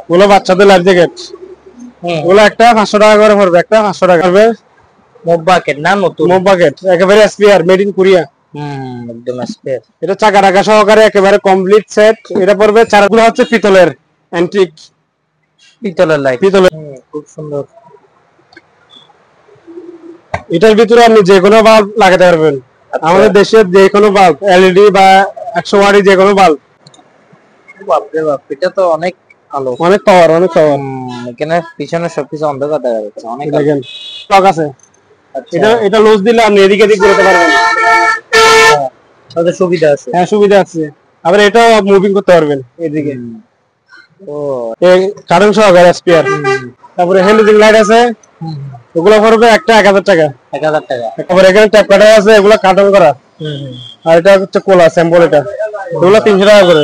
ওগুলো বাচ্চাদের life jacket. ওগুলো একটা 500 টাকা করে পড়বে, একটা 500 টাকা পড়বে। মুভ বাকেট না, নতুন মুভ বাকেট একেবারে এসপিআর, মেড ইন কোরিয়া। একদম এসপিআর। এটা চাকা টাকা সহকারে একেবারে কমপ্লিট সেট। এটা পড়বে। চারগুলো হচ্ছে পিতলের অ্যান্টিক, পিতলের লাইট, পিতলের। খুব সুন্দর। এটার ভিতরে আপনি যে কোনো বাল্ব লাগাতে পারবেন। আমাদের দেশের যে কোনো বাল্ব, এলইডি বা 100 ওয়াট যে কোনো বাল্ব। বাপরে বাপ, এটা তো অনেক আলো, অনেক পাওয়ার, অনেক পাওয়ার। এখানে পিছনে সবকিছু অন্ধকার দেখা যাচ্ছে, অনেক দেখেন লক আছে। আচ্ছা, এটা লুজ দিলে আপনি এদিকে এদিক করতে পারবেন। তাদের সুবিধা আছে। হ্যাঁ, সুবিধা আছে। আবার এটাও মুভিং করতে পারবেন এদিকে। ও এই কারেন্ট সহকারে এসপিআর। তারপরে হ্যালোজেন লাইট আছে। ওগুলো পড়বে একটা 1000 টাকা। 1000 টাকা। তারপরে এখানে ট্যাপ কাটা আছে, এগুলো কার্টন করা। আর এটা হচ্ছে কোলা স্যাম্পল। এটা এগুলো 300 টাকা করে।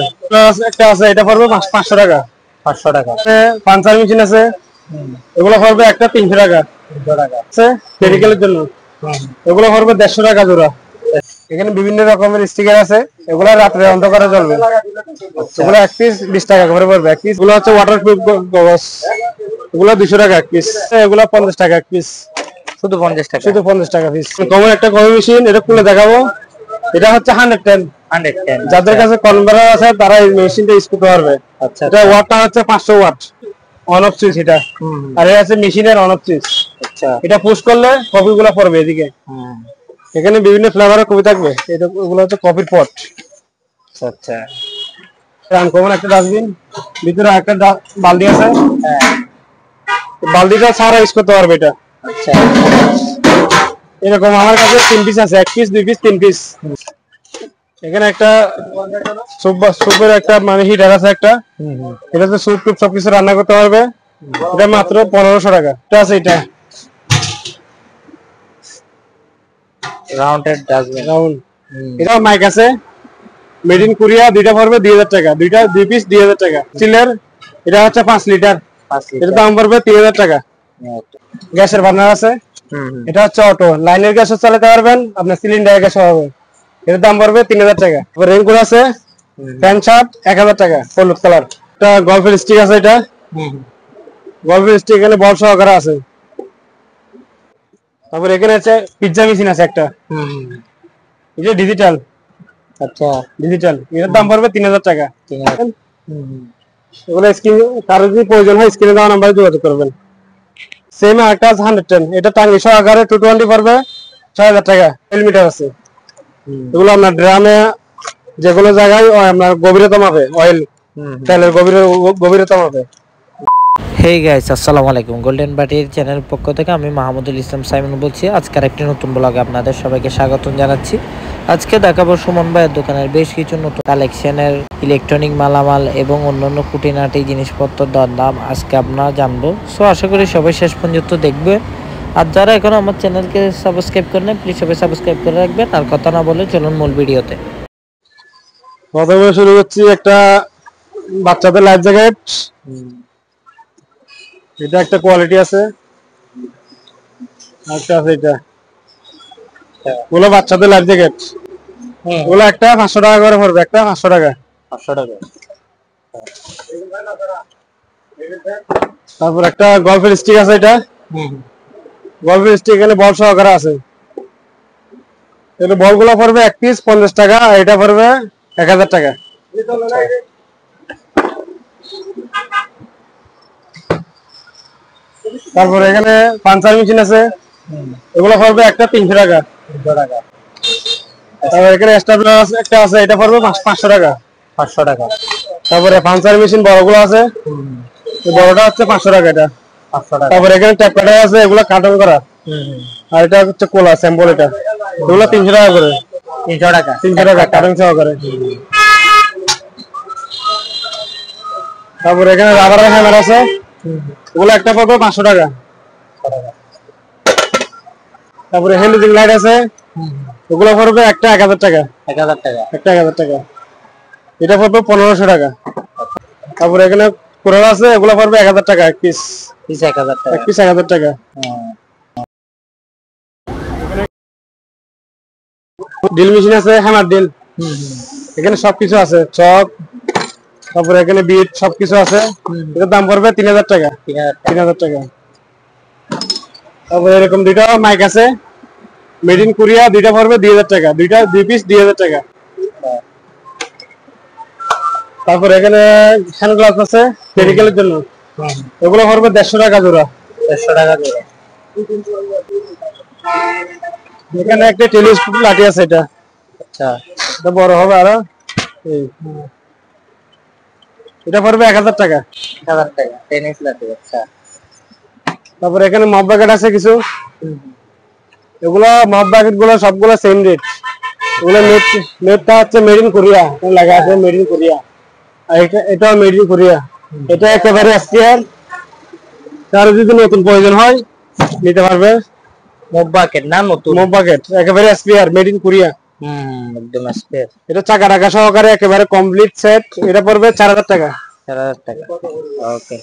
একটা আছে, এটা পড়বে 500 টাকা। 500 টাকা। পাঞ্চার মেশিন আছে, এগুলো পড়বে একটা 300 টাকা। 300 টাকা আছে মেডিকেলের জন্য। এগুলো পড়বে 150 টাকা জোড়া। এখানে বিভিন্ন রকমের স্টিকার আছে, এগুলো রাত্রে অন্ধকারে জ্বলবে। এগুলো এক পিস 20 টাকা করে পড়বে। এক পিস গুলো হচ্ছে ওয়াটারপ্রুফ গগলস, এগুলো 200 টাকা এক পিস। এগুলো 50 টাকা এক পিস। শুধু 50 টাকা, শুধু 50 টাকা পিস। কমন একটা কফি মেশিন, এটা খুলে দেখাবো। এটা হচ্ছে 110। যাদের কাছে কনভার্টার আছে তারা এই মেশিনটা ইউজ করতে পারবে। আচ্ছা, এটা ওয়াটটা হচ্ছে 500 ওয়াট, অন অফ সুইচ এটা। আর এটা আছে মেশিনের অন অফ সুইচ। আচ্ছা, এটা পুশ করলে কফিগুলো পড়বে এদিকে। এখানে বিভিন্ন ফ্লেভারের কফি থাকবে। এটা ওগুলো হচ্ছে কফির পট। আচ্ছা, আনকমন একটা ডাস্টবিন, ভিতরে একটা বালতি আছে। বালতিটা ছাড়া ইউজ করতে পারবে এটা। আচ্ছা, এরকম আমার কাছে 3 পিস আছে, 1 পিস 2 পিস 3 পিস। এখানে একটা সুপের একটা মানে হিটার আছে একটা। এটাতে স্যুপ টুপ সবকিছু রান্না করতে পারবে। এটা মাত্র 1500 টাকা। এটা আছে এটা রাউন্ডেড ডাস্টবিন, রাউন্ড। এটা মাইক আছে, মেড ইন কোরিয়া। দুইটা পড়বে 2000 টাকা। দুইটা 2 পিস 2000 টাকা। স্টিলের। এটা হচ্ছে 5 লিটার। এটার দাম পড়বে 3000 টাকা। গ্যাসের বার্নার আছে। এটা হচ্ছে অটো, লাইনের গ্যাসও চালাতে পারবেন, আপনার সিলিন্ডার গ্যাসও হবে। এটার দাম পড়বে 3000 টাকা। রেইনকোট আছে, প্যান্ট শার্ট 1000 টাকা, হলুদ কালার। এটা গল্ফের স্টিক আছে। এটা গল্ফের স্টিক, এখানে বল সহকারে আছে। তারপর এখানে আছে পিজ্জা মেশিন আছে একটা, এটা ডিজিটাল। আচ্ছা, ডিজিটাল, এটার দাম পড়বে 3000 টাকা। এগুলো স্ক্রিন, কারো যদি প্রয়োজন হয় স্ক্রিনে দেওয়া নাম্বারে যোগাযোগ করবেন। সেম একটা 110, এটা টাঙ্গি সহকারে 220 পড়বে 6000 টাকা। মিটার আছে। এগুলো আপনার ড্রামে যেগুলো জায়গায় আপনার গভীরতা মাপে, অয়েল তেলের গভীরতা মাপে। হেই গাইস, আসসালামু আলাইকুম। গোল্ডেন বাটির চ্যানেল পক্ষ থেকে আমি মাহমুদুল ইসলাম সাইমন বলছি। আজকের একটি নতুন ব্লগে আপনাদের সবাইকে স্বাগতম জানাচ্ছি। আজকে দেখাবো সুমন ভাইয়ের দোকানের বেশ কিছু নতুন কালেকশনের ইলেকট্রনিক মালামাল এবং অন্যান্য খুঁটিনাটি জিনিসপত্রের দাম আজকে আপনারা জানবো। সো আশা করি সবাই শেষ পর্যন্ত দেখবে। আর যারা এখনো আমার চ্যানেলকে সাবস্ক্রাইব করেন প্লিজ সবাই সাবস্ক্রাইব করে রাখবেন। আর কথা না বলে চলুন মূল ভিডিওতে। প্রথমে শুরু করছি একটা বাচ্চাদের লাইফ জ্যাকেট। এটা একটা কোয়ালিটি আছে। আচ্ছা, আছে এটা। ওগুলো বাচ্চাদের লাইফ জ্যাকেট। ওগুলো একটা 500 টাকা করে পড়বে, একটা 500 টাকা। 500 টাকা। তারপর একটা গল্ফের স্টিক আছে। এটা গল্ফের স্টিক, এখানে বল সহকারে আছে। এটা বলগুলো পড়বে এক পিস 50 টাকা, আর এটা পড়বে 1000 টাকা। তারপর এখানে পাঞ্চার মেশিন আছে, এগুলো পড়বে একটা 300 টাকা। তারপর এখানে স্টাবলার একটা আছে, এটা পড়বে 500 টাকা। 500 টাকা। তারপরে পাঞ্চার মেশিন বড়গুলো আছে, বড়টা হচ্ছে 500 টাকা। এটা 500 টাকা। তারপর এখানে ট্যাপ কাটা আছে, এগুলো কার্টন করা। আর এটা হচ্ছে কোলা স্যাম্পল। এটা এগুলো 300 টাকা করে। 300 টাকা। 300 টাকা কার্টন সহকারে। তারপর এখানে রাবারের হ্যামার আছে, ওগুলো একটা পড়বে 500 টাকা। তারপরে হ্যালোজেন লাইট আছে, ওগুলো পড়বে একটা 1000 টাকা। 1000 টাকা। একটা 1000 টাকা। এটা পড়বে 1500 টাকা। তারপরে এখানে কোরাল আছে, এগুলো পড়বে 1000 টাকা এক পিস। 1000 টাকা। এক পিস 1000 টাকা। ডিল মেশিন আছে, হ্যামার ডিল। এখানে সবকিছু আছে, চক, তারপরে এখানে বিট সবকিছু আছে, এটার দাম পড়বে 3000 টাকা। 3000 টাকা। তারপরে এরকম দুইটা মাইক আছে মেড ইন কোরিয়া, দুইটা পড়বে 2000 টাকা, দুই পিস 2000 টাকা। তারপরে এখানে হ্যান্ড গ্লাভস আছে মেডিকেলের জন্য, এগুলো পড়বে 150 টাকা জোড়া। 150 টাকা জোড়া। এখানে একটা টেলিস্কোপ লাঠি আছে, এটা আচ্ছা, এটা বড় হবে আরো। এটা পড়বে 1000 টাকা। 1000 টাকা টেনিস লাঠি। আচ্ছা, তারপরে এখানে মপ বাকেট আছে কিছু, এগুলো মপ বাকেট গুলো সবগুলো সেম রেট। এগুলো নেটটা হচ্ছে মেড ইন কোরিয়া, লাগা আছে মেড ইন কোরিয়া। আর এটাও মেড ইন কোরিয়া। এটা একেবারে এসটিআর, তার যদি নতুন প্রয়োজন হয় নিতে পারবে। মপ বাকেট না নতুন? মপ বাকেট একেবারে এসপিআর মেড ইন কোরিয়া। একদম স্পেয়ার। এটা চাকা টাকা সহকারে একেবারে কমপ্লিট সেট, এটা পড়বে 4000 টাকা। 4000 টাকা। ওকে।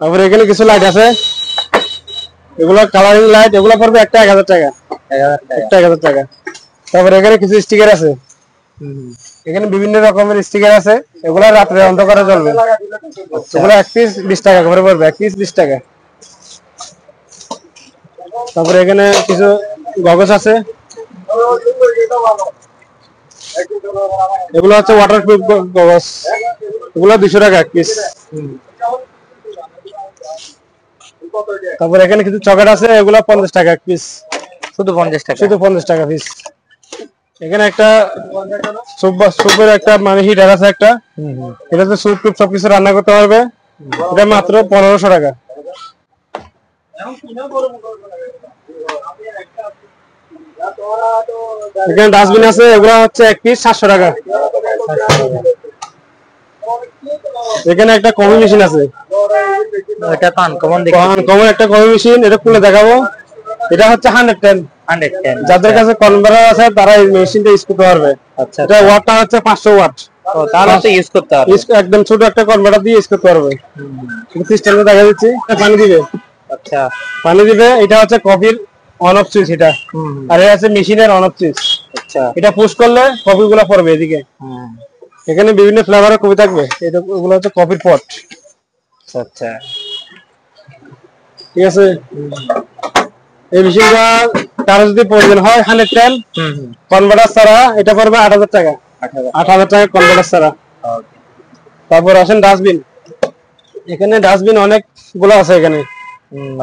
তারপরে এখানে কিছু লাইট আছে, এগুলো কালারিং লাইট, এগুলো পড়বে একটা 1000 টাকা। 1000 টাকা। একটা 1000 টাকা। তারপরে এখানে কিছু স্টিকার আছে, এখানে বিভিন্ন রকমের স্টিকার আছে, এগুলো রাত্রে অন্ধকারে জ্বলবে। এগুলো এক পিস 20 টাকা করে পড়বে, এক পিস 20 টাকা। তারপরে এখানে কিছু গগলস আছে, এগুলো হচ্ছে ওয়াটারপ্রুফ গগলস, এগুলো 200 টাকা এক পিস। তারপরে এখানে কিছু চকলেট আছে, এগুলো 50 টাকা এক পিস। শুধু 50 টাকা? শুধু 50 টাকা পিস। এখানে একটা সুপের একটা মানে হিটার আছে একটা, এটাতে স্যুপ টুপ সবকিছু রান্না করতে পারবে, এটা মাত্র 1500 টাকা। এখানে ডাস্টবিন আছে, এগুলো হচ্ছে এক পিস 700 টাকা। এখানে একটা কফি মেশিন আছে, এটা তো আনকমন আনকমন একটা কফি মেশিন, এটা খুলে দেখাবো। এটা হচ্ছে 110। যাদের কাছে কনভার্টার আছে তারা এই মেশিনটা ইউজ করতে পারবে। আচ্ছা, এটা ওয়াটটা হচ্ছে 500 ওয়াট। তাহলে তো ইউজ করতে পারবে, একদম ছোট একটা কনভার্টার দিয়ে ইউজ করতে পারবে। সিস্টেমটা দেখা দিচ্ছি, পানি দিবে। আচ্ছা, পানি দিবে। এটা হচ্ছে কফির অন অফ সুইচ এটা, আর এটা হচ্ছে মেশিনের অন অফ সুইচ। আচ্ছা, এটা পুশ করলে কফি গুলো পড়বে এদিকে। এখানে বিভিন্ন ফ্লেভারের কফি থাকবে, এটা ওগুলো হচ্ছে কফির পট। আচ্ছা, ঠিক আছে। এই মেশিনটা কারো যদি প্রয়োজন হয় 110 কনভার্টার ছাড়া, এটা পড়বে 8000 টাকা। 8000 টাকা কনভার্টার ছাড়া। তারপর আসেন ডাস্টবিন, এখানে ডাস্টবিন অনেকগুলো আছে, এখানে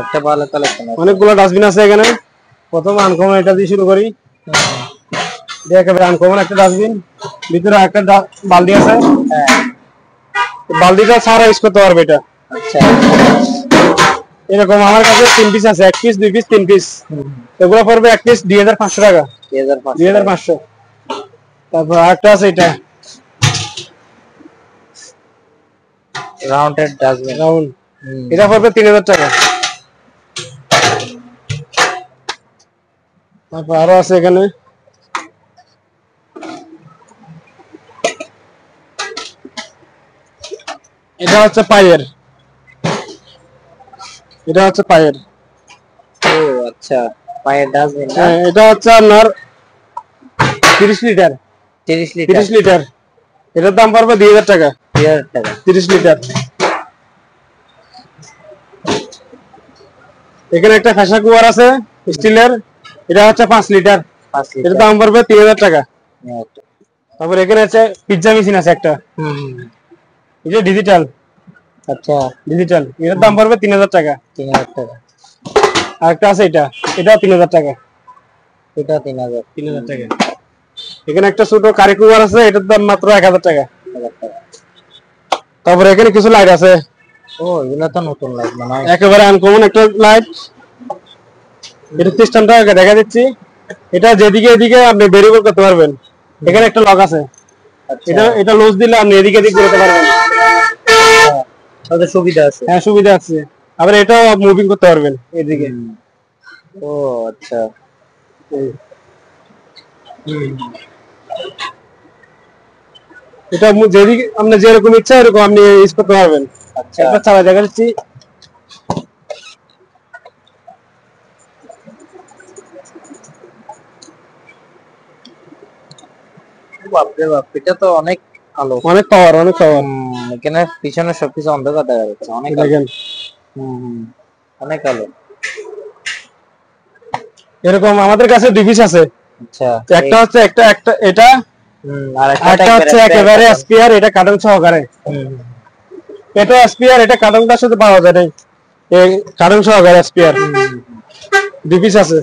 একটা ভালো কালেকশন আছে, অনেকগুলো ডাস্টবিন আছে এখানে। প্রথম আনকমন এটা দিয়ে শুরু করি, এটা একেবারে আনকমন একটা ডাস্টবিন। ভিতরে একটা বালতি আছে, বালতিটা ছাড়া ইউজ করতে পারবে এটা। আচ্ছা, এরকম আমার কাছে 3 পিস আছে, এক পিস, 2 পিস, 3 পিস। এগুলো পড়বে এক পিস 2500 টাকা। 2500। তারপর আরেকটা আছে, এটা রাউন্ডেড ডাস্টবিন, রাউন্ড, এটা পড়বে 3000 টাকা। তারপর আরো আছে এখানে, এটা হচ্ছে পায়ের, এটা হচ্ছে পায়ের। ও আচ্ছা, পায়ের ডাস্টবিন। হ্যাঁ, এটা হচ্ছে আপনার 30 লিটার। 30 লিটার, এটার দাম পড়বে 2000 টাকা। 2000 টাকা 30 লিটার। এখানে একটা ফ্যাশা কুয়ার আছে স্টিলের, এটা হচ্ছে 5 লিটার, এটার দাম পড়বে 3000 টাকা। তারপর এখানে আছে পিজ্জা মেশিন আছে একটা, এটা ডিজিটাল। আচ্ছা, ডিজিটাল, এটার দাম পড়বে 3000 টাকা। 3000 টাকা। আরেকটা আছে, এটাও 3000 টাকা। এটা 3000 টাকা। এখানে একটা ছোট কারি কুয়ার আছে, এটার দাম মাত্র 1000 টাকা। তারপর এখানে কিছু লাইট আছে, ও এগুলা তো নতুন লাইট মনে হয়, একেবারে আনকমন একটা লাইট। এটা সিস্টেমটা দেখা দিচ্ছি, এটা যেদিকে এদিকে আপনি ভেরিয়েবল করতে পারবেন। এখানে একটা লক আছে, এটা লুজ দিলে আপনি এদিকে এদিকে করতে পারবেন, তাহলে সুবিধা আছে। হ্যাঁ, সুবিধা আছে। আবার এটাও মুভিং করতে পারবেন এদিকে। ও আচ্ছা, এটা যেদিকে আপনি যেরকম ইচ্ছা এরকম আপনি ইউজ করতে পারবেন। আচ্ছা, একবার চালাই দেখা যাচ্ছি। বাপরে বাপ, এটা তো অনেক আলো, অনেক পাওয়ার, অনেক পাওয়ার। এখানে পিছনে সবকিছু অন্ধকার দেখা যাচ্ছে, অনেক দেখেন অনেক আলো। এরকম আমাদের কাছে দুই পিস আছে। আচ্ছা, একটা হচ্ছে একটা এটা, আর একটা হচ্ছে একেবারে স্পিয়ার, এটা কার্টন সহকারে। এটা স্পিয়ার, এটা কার্টনটার সাথে পাওয়া যায় না, এই কার্টন সহকারে স্পিয়ার। দুই পিস আছে।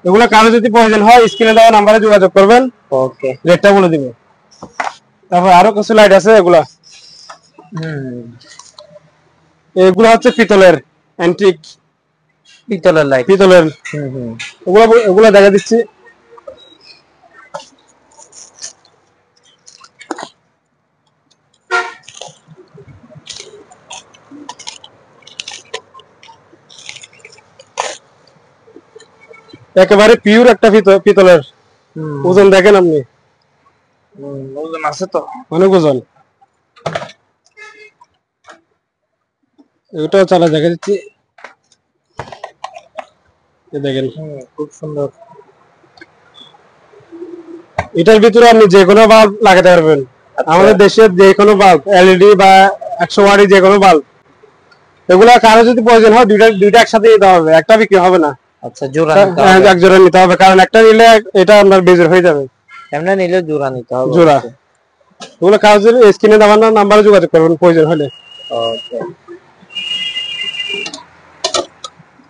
এগুলো কারো যদি প্রয়োজন হয় স্ক্রিনে দেওয়া নাম্বারে যোগাযোগ করবেন, ওকে, রেটটা বলে দিব। তারপর আরো কিছু লাইট আছে, এগুলা এগুলো হচ্ছে পিতলের অ্যান্টিক, পিতলের লাইট, পিতলের। এগুলো এগুলো দেখা দিচ্ছি। একেবারে পিওর একটা পিতলের। ওজন দেখেন আপনি, ওজন আছে তো, অনেক ওজন। এটাও চালা দেখা দিচ্ছি, দেখেন খুব সুন্দর। এটার ভিতরে আপনি যে কোনো বাল্ব লাগাতে পারবেন। আমাদের দেশের যে কোনো বাল্ব, এলইডি বা 100 ওয়াটের যে কোনো বাল্ব, এগুলা কারো যদি প্রয়োজন হয় দুইটা একসাথে নিতে হবে, একটা বিক্রি হবে না। আচ্ছা, জোড়া নিতে হবে, হবে, এক জোড়া নিতে হবে, কারণ একটা নিলে এটা আপনার বেজের হয়ে যাবে। এমনি নিলে জোড়া নিতে হবে, জোড়া। এগুলো কারো যদি স্ক্রিনে দেওয়ার নাম্বারে যোগাযোগ করবেন প্রয়োজন হলে। ওকে।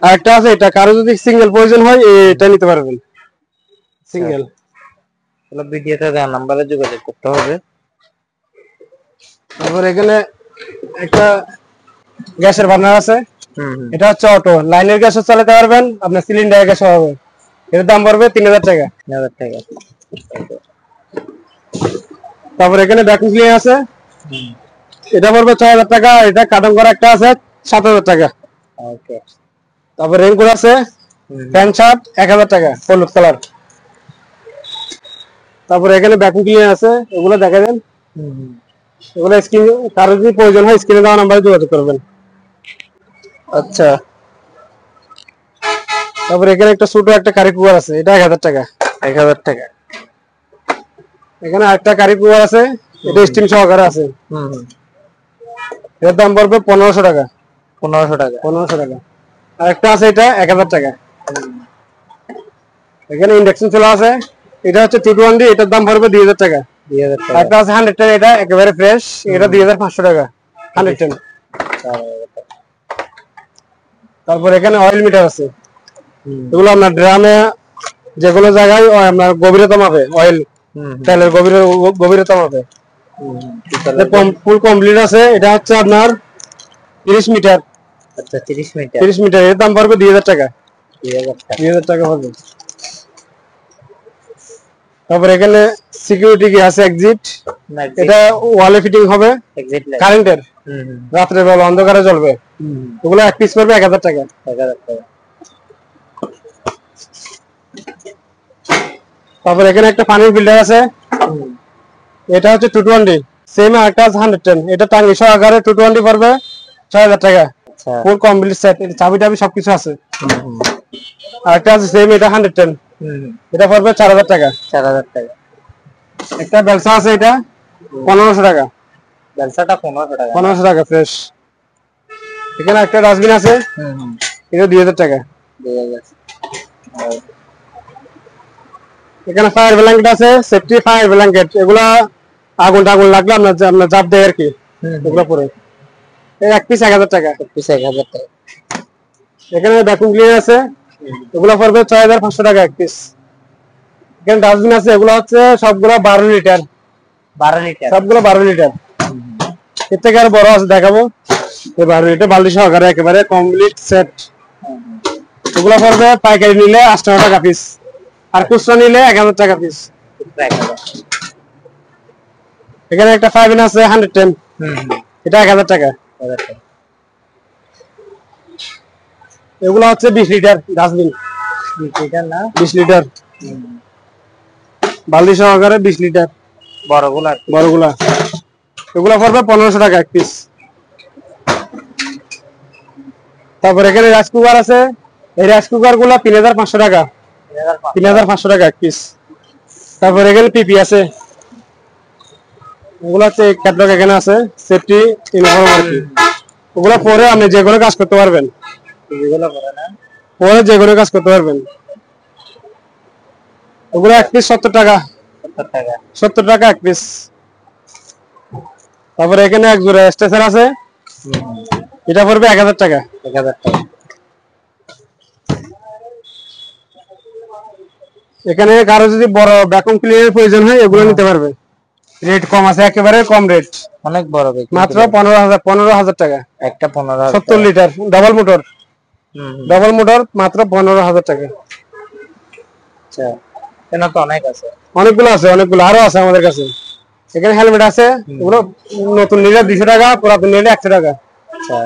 আর একটা আছে, এটা কারো যদি সিঙ্গেল প্রয়োজন হয় এটা নিতে পারবেন, সিঙ্গেল। তাহলে ভিডিওতে দেওয়া নাম্বারে যোগাযোগ করতে হবে। তারপর এখানে একটা গ্যাসের বার্নার আছে। এটা হচ্ছে অটো, লাইনের গ্যাসও চালাতে পারবেন, আপনার সিলিন্ডারের গ্যাসও হবে। এর দাম পড়বে 3000 টাকা। 3000 টাকা। তারপর এখানে ভ্যাকুয়াম ক্লিনার আছে, এটা পড়বে 6000 টাকা। এটা কার্টন করা একটা আছে 7000 টাকা। ওকে। তারপর রেনকোট আছে, প্যান্ট শার্ট 1000 টাকা, হলুদ কালার। তারপর এখানে ভ্যাকুয়াম ক্লিনার আছে, এগুলো দেখা দেন। এগুলো স্ক্রিন, কারো যদি প্রয়োজন হয় স্ক্রিনে দেওয়া নাম্বারে যোগাযোগ করবেন। আচ্ছা। তারপর এখানে একটা ছোট একটা কারি কুকার আছে, এটা 1000 টাকা। 1000 টাকা। এখানে আরেকটা কারি কুকার আছে, এটা স্টিম সহকারে আছে। এর দাম পড়বে 1500 টাকা। 1500 টাকা। 1500 টাকা। আরেকটা আছে, এটা 1000 টাকা। এখানে ইন্ডাকশন চুলা আছে, এটা হচ্ছে 220, এটার দাম পড়বে 2000 টাকা। 2000 টাকা। একটা আছে 110, এটা একেবারে ফ্রেশ, এটা 2500 টাকা। 110। তারপর এখানে অয়েল মিটার আছে, এগুলো আপনার ড্রামে যে কোনো জায়গায় আপনার গভীরতা মাপে, অয়েল তেলের গভীরতা মাপে। ফুল কমপ্লিট আছে, এটা হচ্ছে আপনার 30 মিটার। আচ্ছা, 30 মিটার। 30 মিটার, এর দাম পড়বে 2000 টাকা। 2000 টাকা পড়বে। তারপর এখানে সিকিউরিটি কি আছে, এক্সিট, এটা ওয়ালে ফিটিং হবে, কারেন্টের, রাত্রে বেলা অন্ধকারে জ্বলবে। ওগুলো এক পিস পড়বে 1000 টাকা। 1000 টাকা। তারপর এখানে একটা পানির ফিল্টার আছে, এটা হচ্ছে 220, সেম একটা আছে 110, এটা টাঙ্গি সহকারে 220 পড়বে 6000 টাকা। ফুল কমপ্লিট সেট, চাবি টাবি সবকিছু আছে। আর একটা আছে সেম, এটা 110, এটা পড়বে 4000 টাকা। 4000 টাকা। একটা বেলসা আছে, এটা 1500 টাকা। বেলসাটা 1500 টাকা। 1500 টাকা ফ্রেশ। এখানে একটা ডাস্টবিন আছে, এটা 2000 টাকা। 2000। এখানে ফায়ার ব্ল্যাঙ্কেট আছে, সেফটি ফায়ার ব্ল্যাঙ্কেট, এগুলা আগুন টাগুন লাগলে আপনার জাপ দেয় আর কি, এগুলো পরে। এক পিস 1000 টাকা। এক পিস 1000 টাকা। এখানে ভ্যাকুয়াম ক্লিনার আছে, এগুলো পড়বে 6500 টাকা এক পিস। এখানে ডাস্টবিন আছে, এগুলো হচ্ছে সবগুলো 12 লিটার। 12 লিটার, সবগুলো 12 লিটার। এর থেকে আর বড় আছে দেখাবো, 12 লিটার বালতি সহকারে একেবারে কমপ্লিট সেট। এগুলো পড়বে পাইকারি নিলে 800 টাকা পিস, আর খুচরা নিলে 1000 টাকা পিস। এখানে একটা 5 আছে 110, এটা 1000 টাকা। এগুলো হচ্ছে 20 লিটার ডাস্টবিন। 20 লিটার না, 20 লিটার বালতি সহকারে 20 লিটার বড়গুলা। এগুলো পড়বে 1500 টাকা এক পিস। তারপর এখানে রাইস কুকার আছে, এই রাইস কুকার গুলো 3500 টাকা। 3500 টাকা এক পিস। তারপর এখানে পিপি আছে, ওগুলো হচ্ছে ক্যাটলগ এখানে আছে, সেফটি ইউনিফর্ম আর কি। ওগুলো পরে আপনি যে কোনো কাজ করতে পারবেন, পরে যে কোনো কাজ করতে পারবেন। ওগুলো এক পিস 70 টাকা, 70 টাকা এক পিস। তারপরে এখানে এক জোড়া স্ট্রেচার আছে, এটা পড়বে 1000 টাকা। এখানে কারো যদি বড় ভ্যাকুয়াম ক্লিনারের প্রয়োজন হয় এগুলো নিতে পারবে, রেট কম আছে, একেবারে কম রেট, অনেক বড় মাত্র 15,000 টাকা একটা 15,000 70 litre double motor, double motor মাত্র 15,000 টাকা। আচ্ছা, কেন তো অনেক আছে, অনেকগুলো আছে, অনেকগুলো আরো আছে আমাদের কাছে। এখানে হেলমেট আছে, ওগুলো নতুন নিলে 200 টাকা, পুরাতন নিলে 100 টাকা। আচ্ছা